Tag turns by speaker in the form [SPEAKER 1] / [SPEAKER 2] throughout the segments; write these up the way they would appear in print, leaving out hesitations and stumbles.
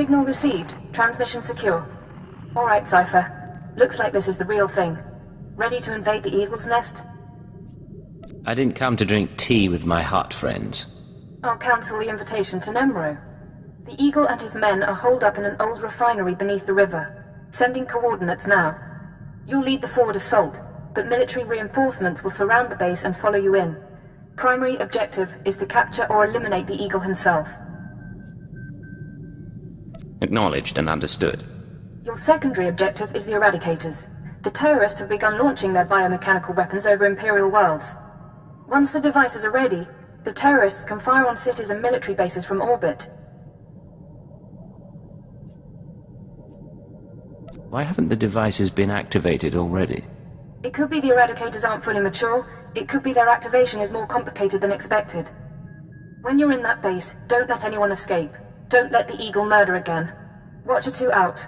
[SPEAKER 1] Signal received. Transmission secure. Alright, Cypher. Looks like this is the real thing. Ready to invade the Eagle's Nest?
[SPEAKER 2] I didn't come to drink tea with my heart friends.
[SPEAKER 1] I'll cancel the invitation to Nemro. The Eagle and his men are holed up in an old refinery beneath the river. Sending coordinates now. You'll lead the forward assault, but military reinforcements will surround the base and follow you in. Primary objective is to capture or eliminate the Eagle himself.
[SPEAKER 2] Acknowledged and understood.
[SPEAKER 1] Your secondary objective is the Eradicators. The terrorists have begun launching their biomechanical weapons over Imperial worlds. Once the devices are ready, the terrorists can fire on cities and military bases from orbit.
[SPEAKER 2] Why haven't the devices been activated already?
[SPEAKER 1] It could be the Eradicators aren't fully mature. It could be their activation is more complicated than expected. When you're in that base, don't let anyone escape. Don't let the Eagle murder again. Watcher 2 out.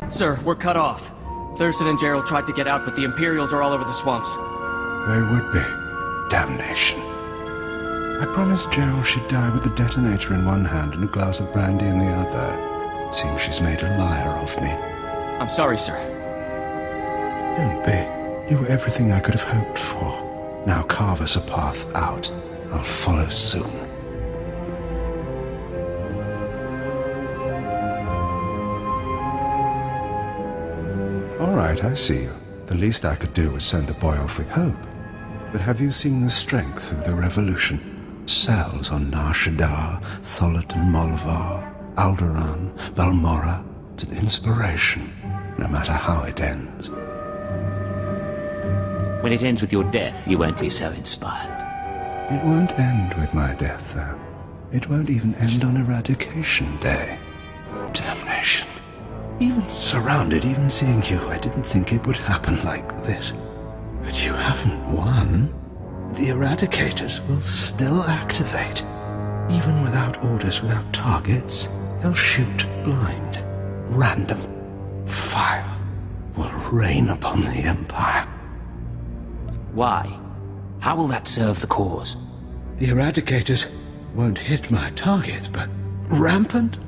[SPEAKER 3] Sir, we're cut off. Thurston and Gerald tried to get out, but the Imperials are all over the swamps.
[SPEAKER 4] They would be. Damnation. I promised Gerald she'd die with the detonator in one hand and a glass of brandy in the other. Seems she's made a liar of me.
[SPEAKER 3] I'm sorry, sir.
[SPEAKER 4] Don't be. You were everything I could have hoped for. Now carve us a path out. I'll follow soon. All right, I see you. The least I could do was send the boy off with hope. But have you seen the strength of the revolution? Cells on Nar Shaddaa, Tholet and Molvar, Alderaan, Balmorra. It's an inspiration, no matter how it ends.
[SPEAKER 2] When it ends with your death, you won't be so inspired.
[SPEAKER 4] It won't end with my death, though. It won't even end on Eradication Day. Damnation. Even surrounded, even seeing you, I didn't think it would happen like this. But you haven't won. The Eradicators will still activate. Even without orders, without targets, they'll shoot blind. Random. Fire will rain upon the Empire.
[SPEAKER 2] Why? How will that serve the cause?
[SPEAKER 4] The Eradicators won't hit my targets, but rampant,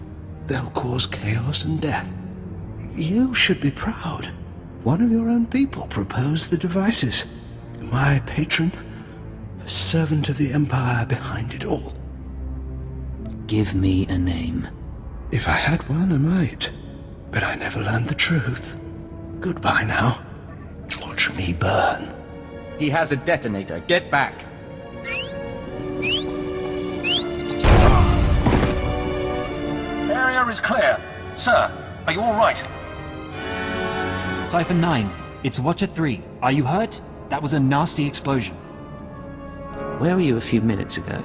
[SPEAKER 4] they'll cause chaos and death. You should be proud. One of your own people proposed the devices. My patron, a servant of the Empire behind it all.
[SPEAKER 2] Give me a name.
[SPEAKER 4] If I had one, I might. But I never learned the truth. Goodbye now. Watch me burn.
[SPEAKER 5] He has a detonator. Get back.
[SPEAKER 6] Area is clear. Sir, are you all right?
[SPEAKER 7] Cypher 9, it's Watcher 3. Are you hurt? That was a nasty explosion.
[SPEAKER 2] Where were you a few minutes ago?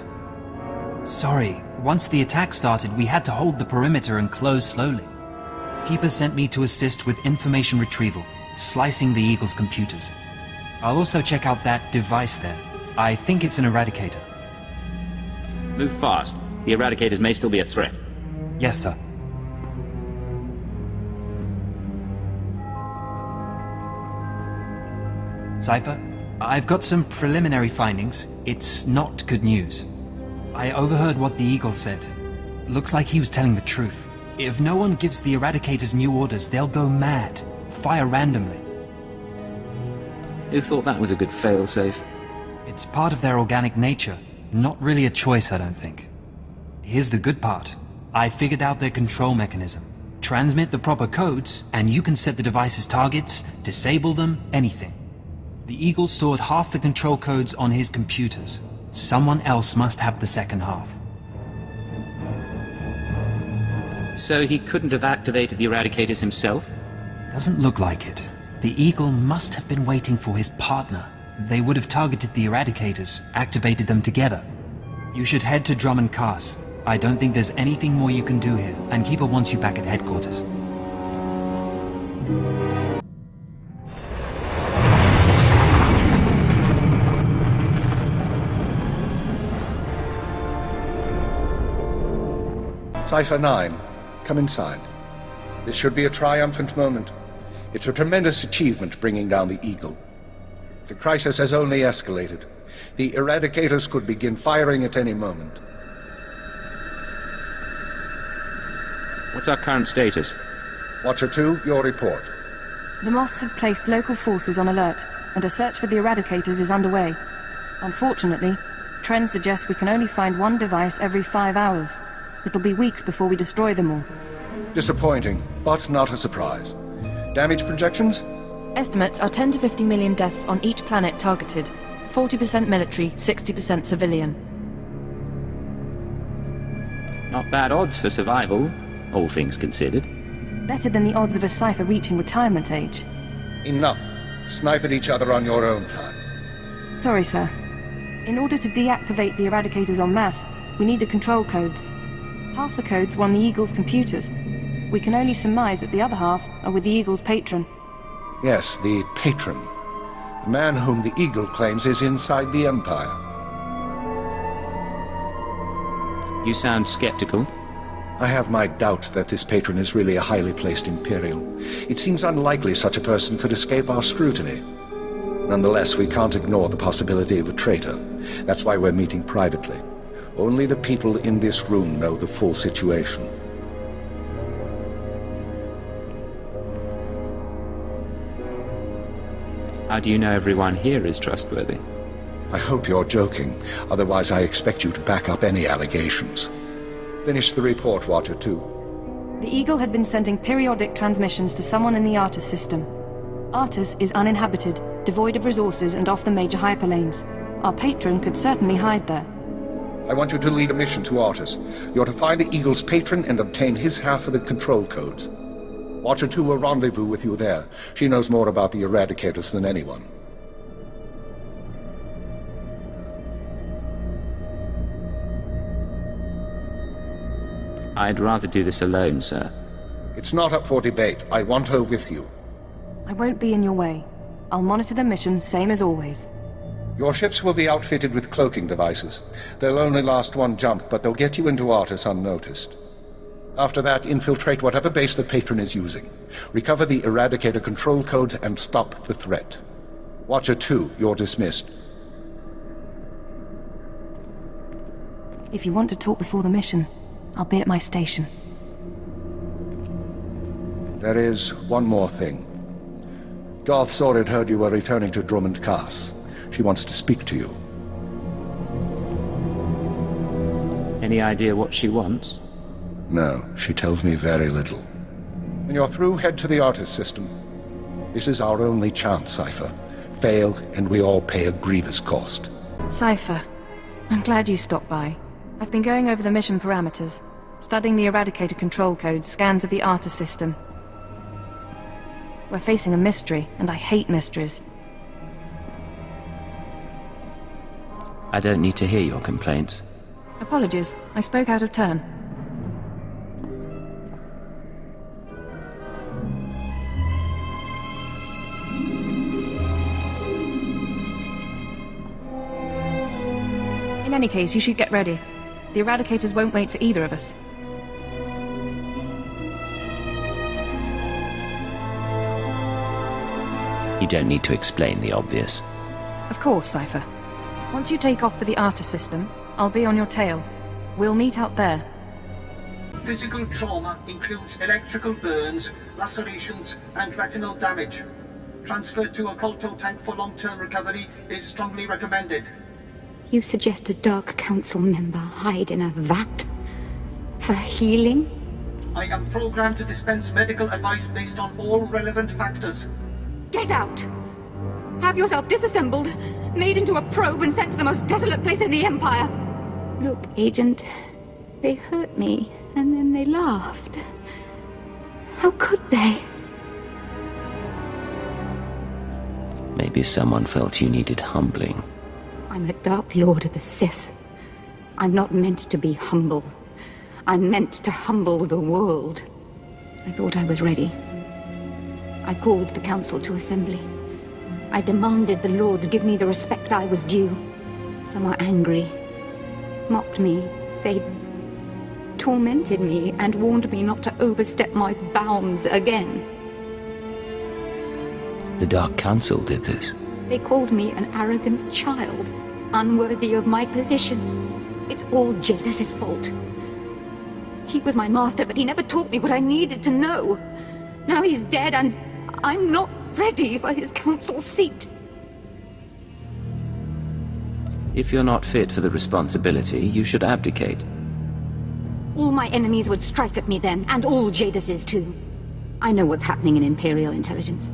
[SPEAKER 7] Sorry, once the attack started, we had to hold the perimeter and close slowly. Keeper sent me to assist with information retrieval, slicing the Eagle's computers. I'll also check out that device there. I think it's an Eradicator.
[SPEAKER 2] Move fast. The Eradicators may still be a threat.
[SPEAKER 7] Yes, sir. Cypher, I've got some preliminary findings. It's not good news. I overheard what the Eagle said. Looks like he was telling the truth. If no one gives the Eradicators new orders, they'll go mad. Fire randomly.
[SPEAKER 2] Who thought that was a good failsafe?
[SPEAKER 7] It's part of their organic nature. Not really a choice, I don't think. Here's the good part. I figured out their control mechanism. Transmit the proper codes, and you can set the device's targets, disable them, anything. The Eagle stored half the control codes on his computers. Someone else must have the second half.
[SPEAKER 2] So he couldn't have activated the Eradicators himself?
[SPEAKER 7] Doesn't look like it. The Eagle must have been waiting for his partner. They would have targeted the Eradicators, activated them together. You should head to Drummond Cass. I don't think there's anything more you can do here, and Keeper wants you back at headquarters.
[SPEAKER 8] Cypher 9, come inside. This should be a triumphant moment. It's a tremendous achievement bringing down the Eagle. The crisis has only escalated. The Eradicators could begin firing at any moment.
[SPEAKER 2] What's our current status?
[SPEAKER 8] Watcher 2, your report.
[SPEAKER 1] The Moths have placed local forces on alert, and a search for the Eradicators is underway. Unfortunately, trends suggest we can only find one device every 5 hours. It'll be weeks before we destroy them all.
[SPEAKER 8] Disappointing, but not a surprise. Damage projections?
[SPEAKER 1] Estimates are 10 to 50 million deaths on each planet targeted. 40% military, 60% civilian.
[SPEAKER 2] Not bad odds for survival, all things considered.
[SPEAKER 1] Better than the odds of a cipher reaching retirement age.
[SPEAKER 8] Enough. Snipe at each other on your own time.
[SPEAKER 1] Sorry, sir. In order to deactivate the Eradicators en masse, we need the control codes. Half the codes were on the Eagle's computers. We can only surmise that the other half are with the Eagle's patron.
[SPEAKER 8] Yes, the patron. The man whom the Eagle claims is inside the Empire.
[SPEAKER 2] You sound skeptical.
[SPEAKER 8] I have my doubt that this patron is really a highly placed Imperial. It seems unlikely such a person could escape our scrutiny. Nonetheless, we can't ignore the possibility of a traitor. That's why we're meeting privately. Only the people in this room know the full situation.
[SPEAKER 2] How do you know everyone here is trustworthy?
[SPEAKER 8] I hope you're joking. Otherwise, I expect you to back up any allegations. Finish the report, Watcher 2.
[SPEAKER 1] The Eagle had been sending periodic transmissions to someone in the Artus system. Artus is uninhabited, devoid of resources and off the major hyperlanes. Our patron could certainly hide there.
[SPEAKER 8] I want you to lead a mission to Artus. You're to find the Eagle's patron and obtain his half of the control codes. Watcher 2 will rendezvous with you there. She knows more about the Eradicators than anyone.
[SPEAKER 2] I'd rather do this alone, sir.
[SPEAKER 8] It's not up for debate. I want her with you.
[SPEAKER 1] I won't be in your way. I'll monitor the mission, same as always.
[SPEAKER 8] Your ships will be outfitted with cloaking devices. They'll only last one jump, but they'll get you into Artus unnoticed. After that, infiltrate whatever base the patron is using. Recover the Eradicator control codes and stop the threat. Watcher 2, you're dismissed.
[SPEAKER 1] If you want to talk before the mission, I'll be at my station.
[SPEAKER 8] There is one more thing. Darth Sorid heard you were returning to Drummond Cass. She wants to speak to you.
[SPEAKER 2] Any idea what she wants?
[SPEAKER 8] No, she tells me very little. When you're through, head to the Artus system. This is our only chance, Cypher. Fail, and we all pay a grievous cost.
[SPEAKER 1] Cypher, I'm glad you stopped by. I've been going over the mission parameters, studying the Eradicator control codes, scans of the Artus system. We're facing a mystery, and I hate mysteries.
[SPEAKER 2] I don't need to hear your complaints.
[SPEAKER 1] Apologies, I spoke out of turn. In any case, you should get ready. The Eradicators won't wait for either of us.
[SPEAKER 2] You don't need to explain the obvious.
[SPEAKER 1] Of course, Cypher. Once you take off for the Artus system, I'll be on your tail. We'll meet out there.
[SPEAKER 9] Physical trauma includes electrical burns, lacerations, and retinal damage. Transfer to a Colto tank for long-term recovery is strongly recommended.
[SPEAKER 10] You suggest a Dark Council member hide in a vat? For healing?
[SPEAKER 9] I am programmed to dispense medical advice based on all relevant factors.
[SPEAKER 10] Get out! Have yourself disassembled, made into a probe and sent to the most desolate place in the Empire! Look, Agent, they hurt me, and then they laughed. How could they?
[SPEAKER 2] Maybe someone felt you needed humbling.
[SPEAKER 10] I'm a Dark Lord of the Sith. I'm not meant to be humble. I'm meant to humble the world. I thought I was ready. I called the Council to assembly. I demanded the Lords give me the respect I was due. Some were angry, mocked me. They tormented me and warned me not to overstep my bounds again.
[SPEAKER 2] The Dark Council did this.
[SPEAKER 10] They called me an arrogant child. unworthy of my position. It's all Jadis's fault. He was my master, but he never taught me what I needed to know. Now he's dead, and I'm not ready for his council seat.
[SPEAKER 2] If you're not fit for the responsibility, you should abdicate.
[SPEAKER 10] All my enemies would strike at me then, and all Jadis's too. I know what's happening in Imperial intelligence.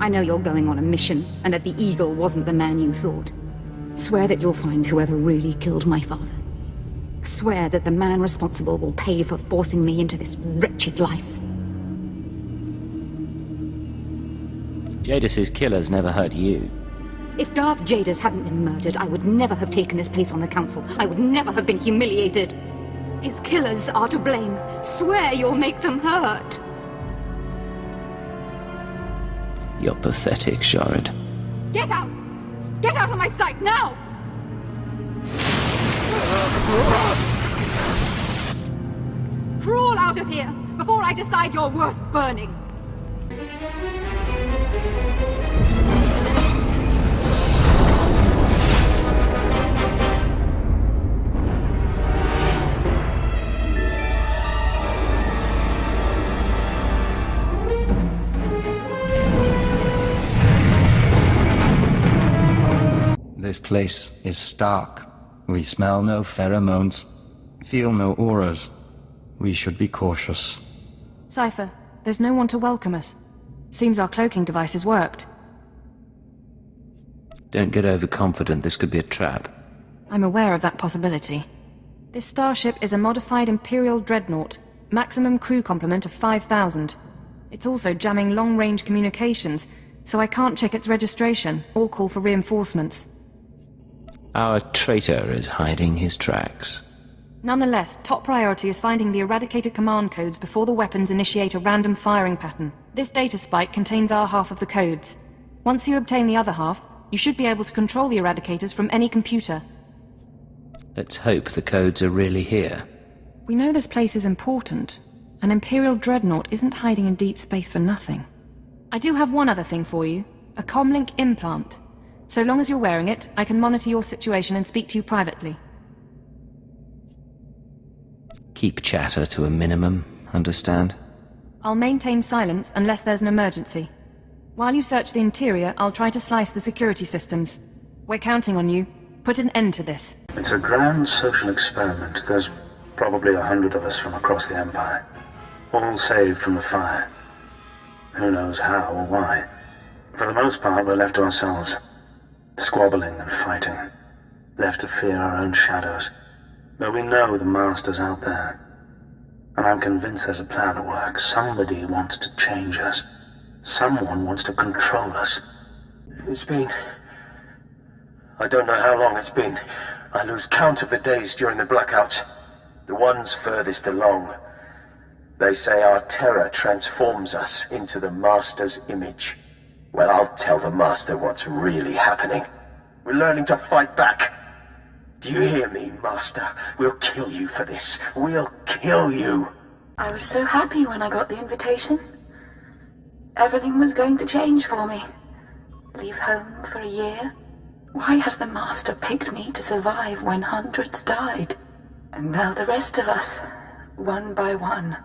[SPEAKER 10] I know you're going on a mission, and that the Eagle wasn't the man you thought. Swear that you'll find whoever really killed my father. Swear that the man responsible will pay for forcing me into this wretched life.
[SPEAKER 2] Jadis's killers never hurt you.
[SPEAKER 10] If Darth Jadis hadn't been murdered, I would never have taken his place on the council. I would never have been humiliated. His killers are to blame. Swear you'll make them hurt.
[SPEAKER 2] You're pathetic, Sharid.
[SPEAKER 10] Get out! Get out of my sight, now! Crawl out of here, before I decide you're worth burning!
[SPEAKER 5] This place is stark. We smell no pheromones, feel no auras. We should be cautious.
[SPEAKER 1] Cypher, there's no one to welcome us. Seems our cloaking devices worked.
[SPEAKER 2] Don't get overconfident, this could be a trap.
[SPEAKER 1] I'm aware of that possibility. This starship is a modified Imperial dreadnought, maximum crew complement of 5,000. It's also jamming long-range communications, so I can't check its registration or call for reinforcements.
[SPEAKER 2] Our traitor is hiding his tracks.
[SPEAKER 1] Nonetheless, top priority is finding the eradicated command codes before the weapons initiate a random firing pattern. This data spike contains our half of the codes. Once you obtain the other half, you should be able to control the eradicators from any computer.
[SPEAKER 2] Let's hope the codes are really here.
[SPEAKER 1] We know this place is important. An Imperial dreadnought isn't hiding in deep space for nothing. I do have one other thing for you. A comlink implant. So long as you're wearing it, I can monitor your situation and speak to you privately.
[SPEAKER 2] Keep chatter to a minimum, understand?
[SPEAKER 1] I'll maintain silence unless there's an emergency. While you search the interior, I'll try to slice the security systems. We're counting on you. Put an end to this.
[SPEAKER 6] It's a grand social experiment. There's probably 100 of us from across the Empire. All saved from the fire. Who knows how or why. For the most part, we're left to ourselves. Squabbling and fighting. Left to fear our own shadows. But we know the Master's out there. And I'm convinced there's a plan at work. Somebody wants to change us. Someone wants to control us.
[SPEAKER 11] It's been... I don't know how long it's been. I lose count of the days during the blackouts. The ones furthest along. They say our terror transforms us into the Master's image. Well, I'll tell the Master what's really happening. We're learning to fight back. Do you hear me, Master? We'll kill you for this. We'll kill you.
[SPEAKER 1] I was so happy when I got the invitation. Everything was going to change for me. Leave home for a year. Why has the Master picked me to survive when hundreds died? And now the rest of us, one by one.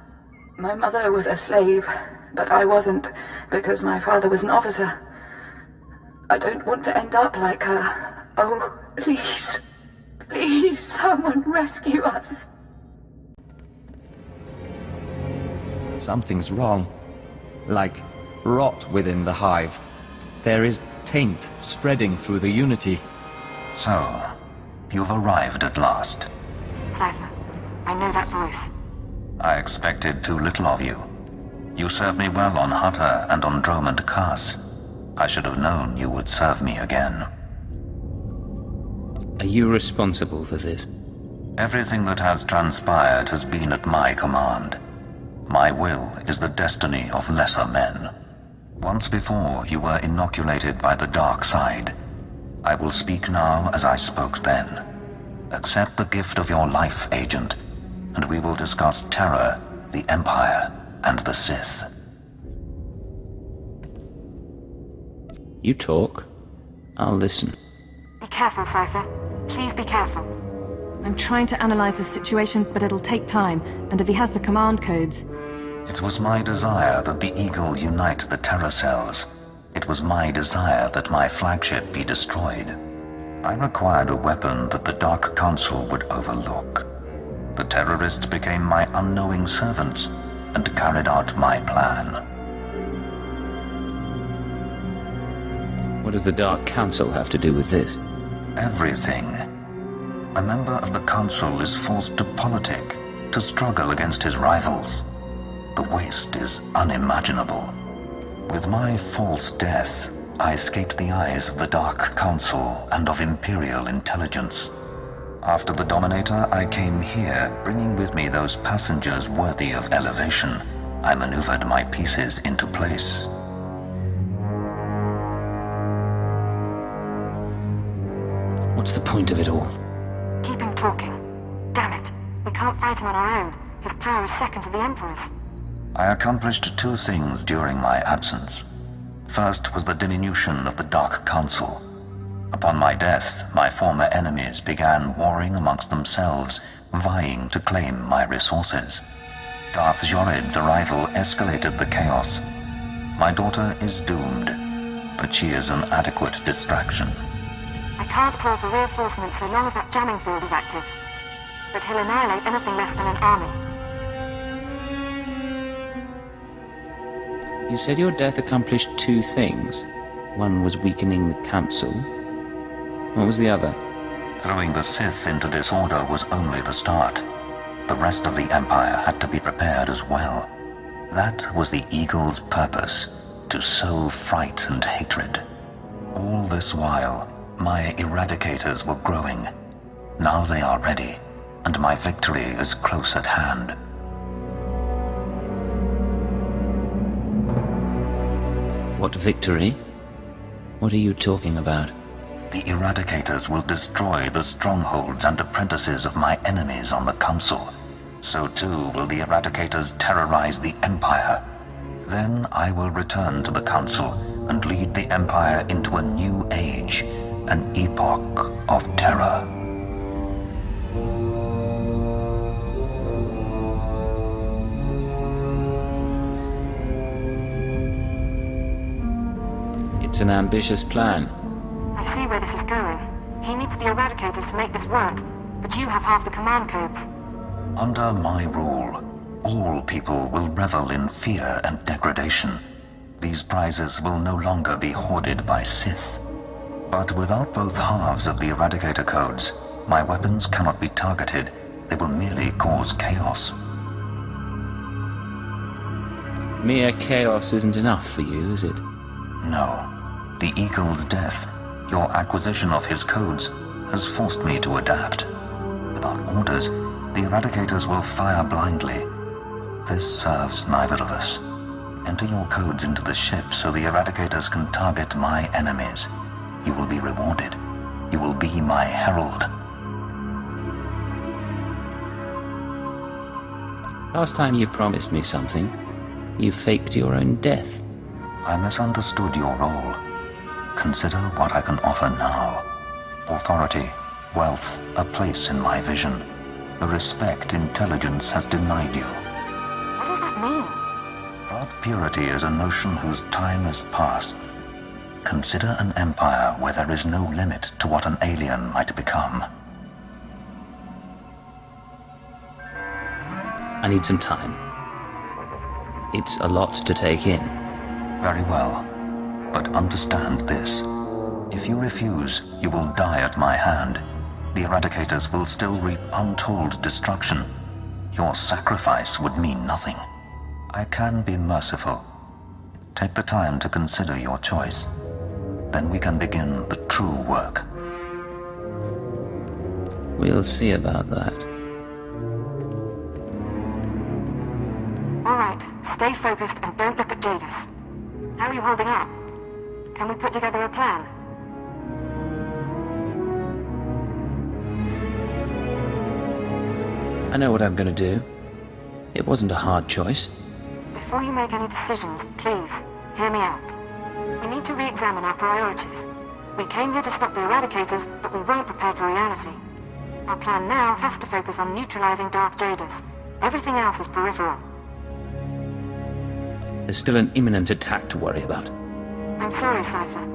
[SPEAKER 1] My mother was a slave, but I wasn't, because my father was an officer. I don't want to end up like her. Oh, please. Please, someone rescue us.
[SPEAKER 5] Something's wrong. Like rot within the hive. There is taint spreading through the Unity.
[SPEAKER 6] So, you've arrived at last.
[SPEAKER 1] Cypher, I know that voice.
[SPEAKER 6] I expected too little of you. You served me well on Hutter and on Dromund Kaas. I should have known you would serve me again.
[SPEAKER 2] Are you responsible for this?
[SPEAKER 6] Everything that has transpired has been at my command. My will is the destiny of lesser men. Once before, you were inoculated by the dark side. I will speak now as I spoke then. Accept the gift of your life, Agent, and we will discuss terror, the Empire, and the Sith.
[SPEAKER 2] You talk. I'll listen.
[SPEAKER 1] The Be careful, Cypher. Please be careful. I'm trying to analyze the situation, but it'll take time, and if he has the command codes...
[SPEAKER 6] It was my desire that the Eagle unite the Terror cells. It was my desire that my flagship be destroyed. I required a weapon that the Dark Council would overlook. The terrorists became my unknowing servants and carried out my plan.
[SPEAKER 2] What does the Dark Council have to do with this?
[SPEAKER 6] Everything. A member of the Council is forced to politic, to struggle against his rivals. The waste is unimaginable. With my false death, I escaped the eyes of the Dark Council and of Imperial intelligence. After the Dominator, I came here, bringing with me those passengers worthy of elevation. I maneuvered my pieces into place.
[SPEAKER 2] What's the point of it all?
[SPEAKER 1] Keep him talking. Damn it. We can't fight him on our own. His power is second to the Emperor's.
[SPEAKER 6] I accomplished two things during my absence. First was the diminution of the Dark Council. Upon my death, my former enemies began warring amongst themselves, vying to claim my resources. Darth Jorid's arrival escalated the chaos. My daughter is doomed, but she is an adequate distraction.
[SPEAKER 1] I can't call for reinforcements so long as that jamming field is active. But he'll annihilate anything less than an army.
[SPEAKER 2] You said your death accomplished two things. One was weakening the Council. What was the other?
[SPEAKER 6] Throwing the Sith into disorder was only the start. The rest of the Empire had to be prepared as well. That was the Eagle's purpose, to sow fright and hatred. All this while, my Eradicators were growing. Now they are ready, and my victory is close at hand.
[SPEAKER 2] What victory? What are you talking about?
[SPEAKER 6] The Eradicators will destroy the strongholds and apprentices of my enemies on the Council. So too will the Eradicators terrorize the Empire. Then I will return to the Council and lead the Empire into a new age, an epoch of terror.
[SPEAKER 2] It's an ambitious plan.
[SPEAKER 1] I see where this is going. He needs the Eradicators to make this work, but you have half the command codes.
[SPEAKER 6] Under my rule, all people will revel in fear and degradation. These prizes will no longer be hoarded by Sith. But without both halves of the Eradicator codes, my weapons cannot be targeted. They will merely cause chaos.
[SPEAKER 2] Mere chaos isn't enough for you, is it?
[SPEAKER 6] No. The Eagle's death, your acquisition of his codes, has forced me to adapt. Without orders, the Eradicators will fire blindly. This serves neither of us. Enter your codes into the ship so the Eradicators can target my enemies. You will be rewarded. You will be my herald.
[SPEAKER 2] Last time you promised me something, you faked your own death.
[SPEAKER 6] I misunderstood your role. Consider what I can offer now. Authority, wealth, a place in my vision. The respect intelligence has denied you.
[SPEAKER 1] What does that mean?
[SPEAKER 6] Blood purity is a notion whose time is past. Consider an empire where there is no limit to what an alien might become.
[SPEAKER 2] I need some time. It's a lot to take in.
[SPEAKER 6] Very well. But understand this. If you refuse, you will die at my hand. The Eradicators will still reap untold destruction. Your sacrifice would mean nothing. I can be merciful. Take the time to consider your choice. Then we can begin the true work.
[SPEAKER 2] We'll see about that.
[SPEAKER 1] All right, stay focused and don't look at Jadis. How are you holding up? Can we put together a plan?
[SPEAKER 2] I know what I'm gonna do. It wasn't a hard choice.
[SPEAKER 1] Before you make any decisions, please, hear me out. We need to re-examine our priorities. We came here to stop the Eradicators, but we weren't prepared for reality. Our plan now has to focus on neutralizing Darth Jadus. Everything else is peripheral.
[SPEAKER 2] There's still an imminent attack to worry about.
[SPEAKER 1] I'm sorry, Cypher.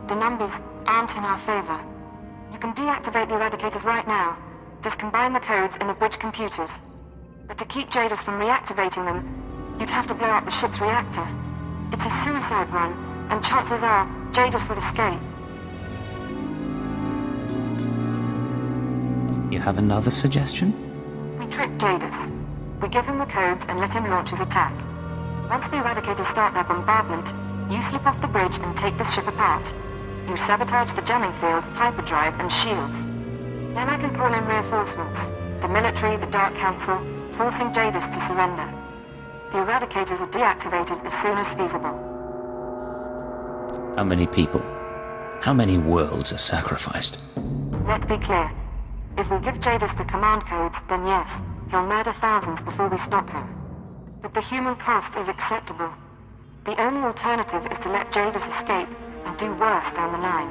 [SPEAKER 1] The numbers aren't in our favor. You can deactivate the Eradicators right now. Just combine the codes in the bridge computers. But to keep Jadus from reactivating them, you'd have to blow up the ship's reactor. It's a suicide run, and chances are Jadus would escape.
[SPEAKER 2] You have another suggestion?
[SPEAKER 1] We trick Jadus. We give him the codes and let him launch his attack. Once the Eradicators start their bombardment, you slip off the bridge and take the ship apart. You sabotage the jamming field, hyperdrive, and shields. Then I can call in reinforcements. The military, the Dark Council, forcing Jadus to surrender. The Eradicators are deactivated as soon as feasible.
[SPEAKER 2] How many people? How many worlds are sacrificed?
[SPEAKER 1] Let's be clear. If we give Jadus the command codes, then yes, he'll murder thousands before we stop him. But the human cost is acceptable. The only alternative is to let Jadus escape and do worse down the line.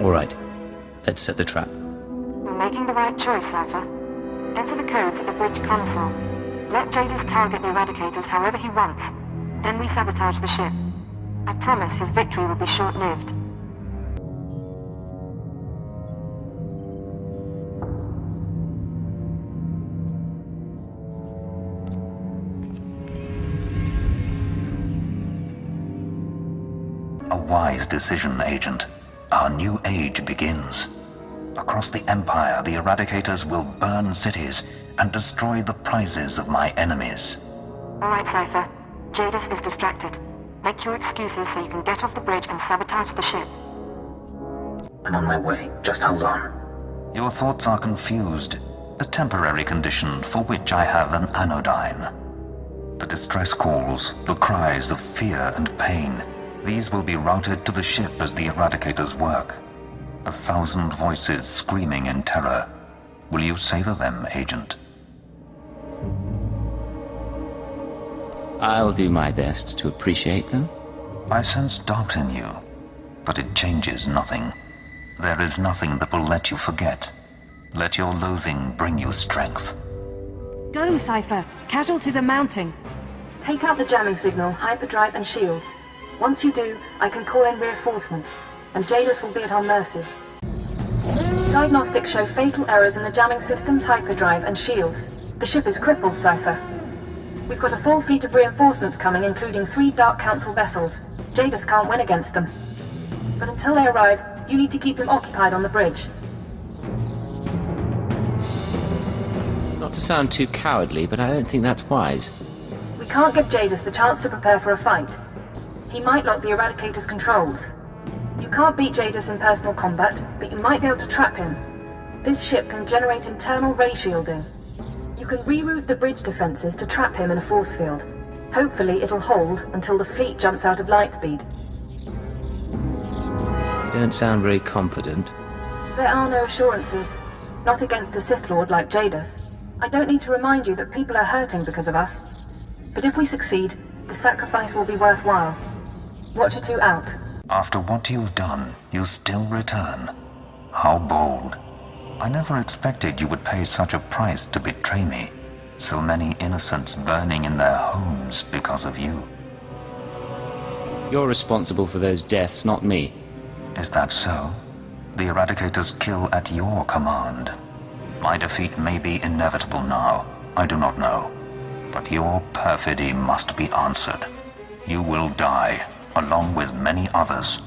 [SPEAKER 2] All right, let's set the trap.
[SPEAKER 1] You're making the right choice, Cypher. Enter the codes at the bridge console. Let Jadus target the Eradicators however he wants. Then we sabotage the ship. I promise his victory will be short-lived.
[SPEAKER 12] A wise decision, Agent. Our new age begins. Across the Empire, the Eradicators will burn cities and destroy the prizes of my enemies.
[SPEAKER 1] All right, Cypher. Jadus is distracted. Make your excuses so you can get off the bridge and sabotage the ship.
[SPEAKER 6] I'm on my way. Just hold on.
[SPEAKER 12] Your thoughts are confused. A temporary condition for which I have an anodyne. The distress calls, the cries of fear and pain, these will be routed to the ship as the Eradicators work. 1,000 voices screaming in terror. Will you savor them, Agent?
[SPEAKER 2] I'll do my best to appreciate them.
[SPEAKER 12] I sense doubt in you, but it changes nothing. There is nothing that will let you forget. Let your loathing bring you strength.
[SPEAKER 1] Go, Cypher! Casualties are mounting! Take out the jamming signal, hyperdrive, and shields. Once you do, I can call in reinforcements, and Jadus will be at our mercy. Diagnostics show fatal errors in the jamming system's hyperdrive and shields. The ship is crippled, Cypher. We've got a full fleet of reinforcements coming, including 3 Dark Council vessels. Jadus can't win against them. But until they arrive, you need to keep him occupied on the bridge.
[SPEAKER 2] Not to sound too cowardly, but I don't think that's wise.
[SPEAKER 1] We can't give Jadus the chance to prepare for a fight. He might lock the Eradicator's controls. You can't beat Jadus in personal combat, but you might be able to trap him. This ship can generate internal ray shielding. You can reroute the bridge defenses to trap him in a force field. Hopefully it'll hold until the fleet jumps out of lightspeed.
[SPEAKER 2] You don't sound very confident.
[SPEAKER 1] There are no assurances. Not against a Sith Lord like Jadus. I don't need to remind you that people are hurting because of us. But if we succeed, the sacrifice will be worthwhile. Watcher 2 out.
[SPEAKER 12] After what you've done, you still return. How bold. I never expected you would pay such a price to betray me. So many innocents burning in their homes because of you.
[SPEAKER 2] You're responsible for those deaths, not me.
[SPEAKER 12] Is that so? The Eradicators kill at your command. My defeat may be inevitable now. I do not know. But your perfidy must be answered. You will die, along with many others.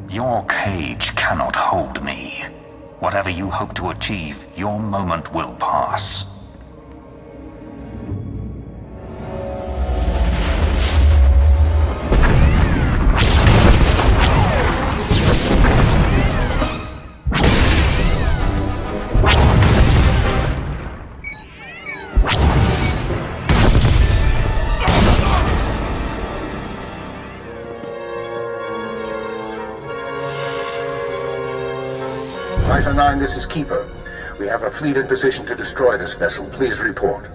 [SPEAKER 12] Your cage cannot hold me. Whatever you hope to achieve, your moment will pass.
[SPEAKER 8] Cipher 9, this is Keeper. We have a fleet in position to destroy this vessel. Please report.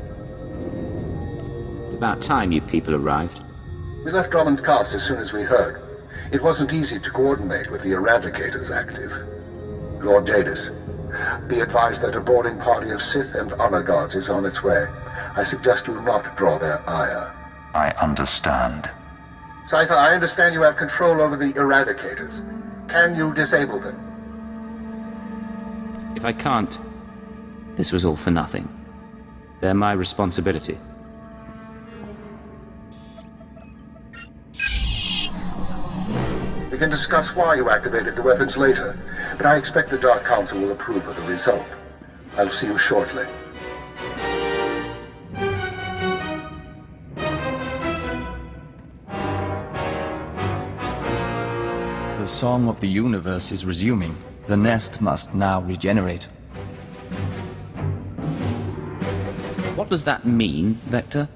[SPEAKER 2] It's about time you people arrived.
[SPEAKER 8] We left Drummond Cast as soon as we heard. It wasn't easy to coordinate with the Eradicators active. Lord Jadis, be advised that a boarding party of Sith and Honor Guards is on its way. I suggest you not draw their ire.
[SPEAKER 12] I understand.
[SPEAKER 8] Cipher, I understand you have control over the Eradicators. Can you disable them?
[SPEAKER 2] If I can't, this was all for nothing. They're my responsibility.
[SPEAKER 8] We can discuss why you activated the weapons later, but I expect the Dark Council will approve of the result. I'll see you shortly.
[SPEAKER 5] The song of the universe is resuming. The nest must now regenerate.
[SPEAKER 2] What does that mean, Vector?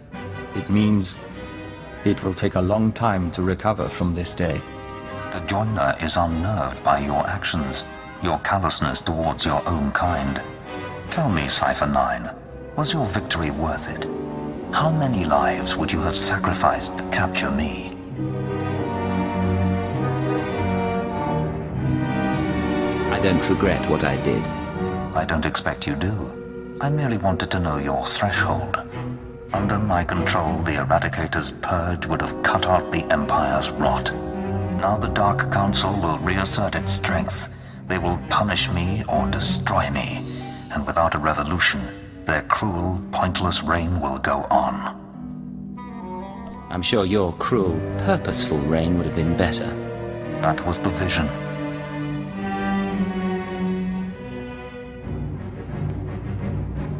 [SPEAKER 5] It means it will take a long time to recover from this day.
[SPEAKER 12] The Joiner is unnerved by your actions, your callousness towards your own kind. Tell me, Cipher 9, was your victory worth it? How many lives would you have sacrificed to capture me?
[SPEAKER 2] I don't regret what I did.
[SPEAKER 12] I don't expect you do. I merely wanted to know your threshold. Under my control, the Eradicator's purge would have cut out the Empire's rot. Now the Dark Council will reassert its strength. They will punish me or destroy me. And without a revolution, their cruel, pointless reign will go on.
[SPEAKER 2] I'm sure your cruel, purposeful reign would have been better.
[SPEAKER 12] That was the vision.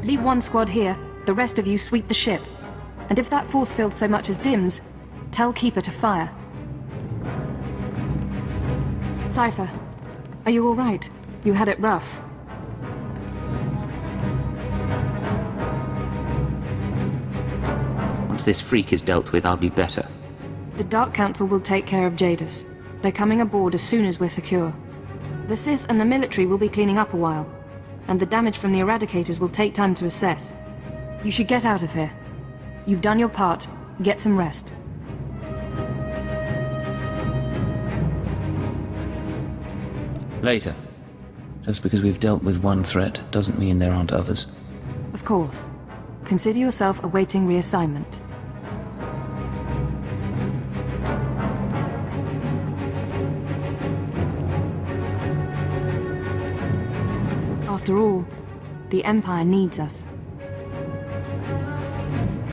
[SPEAKER 1] Leave one squad here. The rest of you sweep the ship. And if that force field so much as dims, tell Keeper to fire. Cipher, are you all right? You had it rough.
[SPEAKER 2] Once this freak is dealt with, I'll be better.
[SPEAKER 1] The Dark Council will take care of Jadis. They're coming aboard as soon as we're secure. The Sith and the military will be cleaning up a while, and the damage from the Eradicators will take time to assess. You should get out of here. You've done your part. Get some rest.
[SPEAKER 2] Later. Just because we've dealt with one threat doesn't mean there aren't others.
[SPEAKER 1] Of course. Consider yourself awaiting reassignment. After all, the Empire needs us.